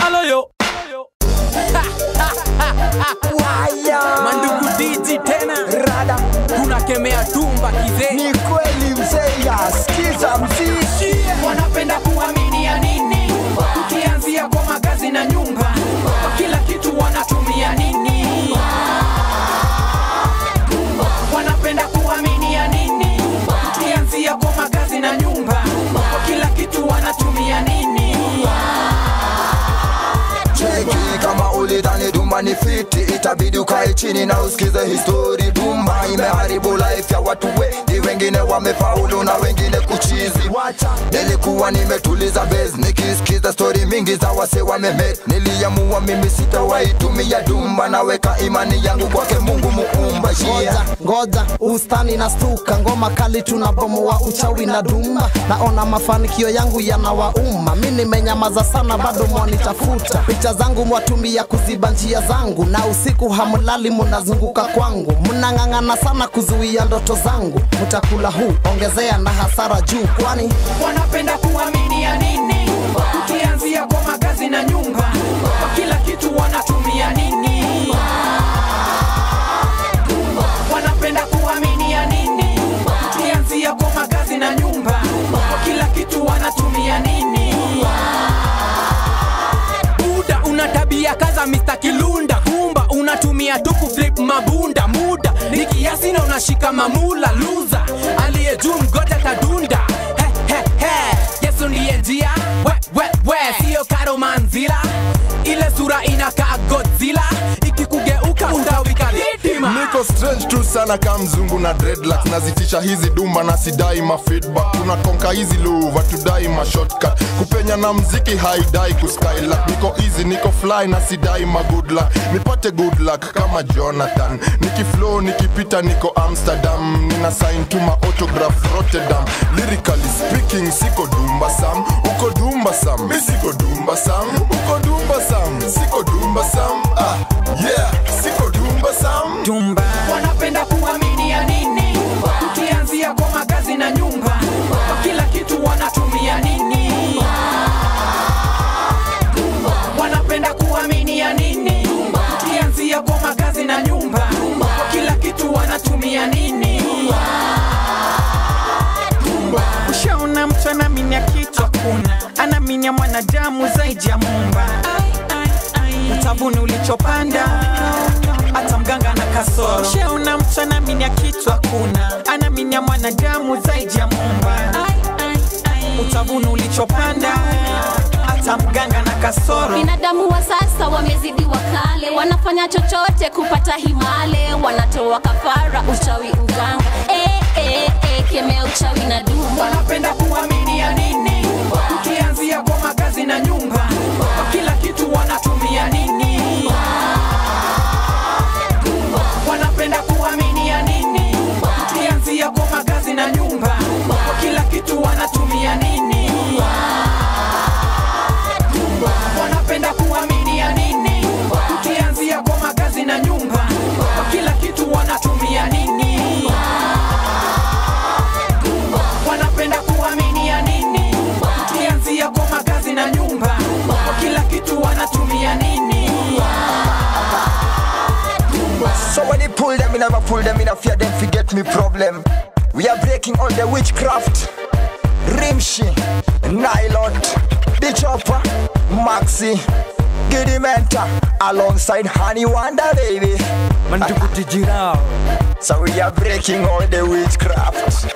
Aloyo. Mandugu DJ tena Rada tunakemea tumba kizee. ni kweli mzee ya sikiza mziki. Wanapenda kuamini ya nini? Tukianzia kwa magazi na nyumba, kila kitu wanatumia nini? Wanapenda kuamini ya nini? Tukianzia kwa magazi na nyumba, kila kitu wanatumia nini? Cheki kama ulidhani Dumba ni fiti, itabidi ukae chini na usikize history. Dumba imeharibu life ya watu wengi, wengine wamefaulu na wengine kuchizi. Nilikuwa nimetuliza base nikisikiza story mingi za wase wamemade. Niliamua mimi sitawaitumia Dumba, naweka imani yangu kwake Mungu muumba. Ngoja ustani na stuka, ngoma kali tunabomoa uchawi na Dumba. Naona mafanikio yangu yanawauma, mimi nimenyamaza sana bado mwanitafuta. Picha zangu mwatumia kuziba njia zangu, na usiku hamulali munazunguka kwangu. Mnang'ang'ana sana kuzuia ndoto zangu, mutakula huu ongezea na hasara juu. Kwani wanapenda kuamini ya nini? Tukianzia kwa magazi na nyumba, kila kitu wanatumia nini? Wanapenda kuamini ya nini? Tukianzia kwa magazi na nyumba, kila kitu wanatumia nini? Buda una tabia kaza Mr. Kilunda, kumba unatumia tu kuflip mabunda. Muda ni kiasi na unashika mamula loser, aliye juu mgoja kadunda. Yesu ndiye njia, we sio Karo Manzila. Ile sura inakaa Godzilla, ikikugeuka utawika hitima. Niko strange tu sana kama mzungu na dreadlocks, nazitisha hizi Dumba na sidai ma feedback. Tunakonka hizi luva tudai ma shortcut, kupenya na mziki haidai kuskylak. Niko easy, niko fly na sidai ma good luck, nipate good luck kama Jonathan. Nikiflow nikipita niko Amsterdam, nina sign to ma autograph Rotterdam. Lyrically speaking siko Dumba Sam, uko Dumba Sam. Mi siko Dumba Sam, uko Dumba Sam. Siko Dumba Sam, yeah, siko Dumba Sam. Dumba wanapenda kuamini ya nini? Tukianzia kwa magazi na nyumba, kila kitu wanatumia nini? Wanapenda kuamini ya nini? Tukianzia kwa magazi na nyumba, kila kitu wanatumia nini? Ushaona mtu anaminya kitu hakuna, anaminya mwanadamu zaidi ya Muumba. Utabuni ulichopanda, hata mganga na kasoro. Ushaona mtu anaminya kitu hakuna, anaminya mwanadamu zaidi ya Muumba. Utabuni ulichopanda, hata mganga na kasoro. Binadamu wa sasa wamezidi wakale, wanafanya chochote kupata himale. Wanatoa kafara, uchawi, uganga, kemea uchawi na Dumba. Wanapenda kuamini ya nini? Tukianzia kwa magazi na nyumba, kila kitu wanatumia nini? Wanapenda kuamini ya nini? Tukianzia kwa magazi na nyumba, kila kitu wanatumia nini? Wanapenda kuamini ya nini? Tukianzia kwa magazi na nyumba, kila kitu wanatumia nini? Wanapenda kuamini ya nini? Tukianzia kwa magazi na nyumba, kila kitu wanatumia nini? So when you pull them, you never pull them in a fear them forget me problem. We are breaking all the witchcraft. Rimshi, Nylon, the Chopper, Maxi, Giddy Menta, alongside Honey Wonder baby. Mandugu Tijirao. So we are breaking all the witchcraft.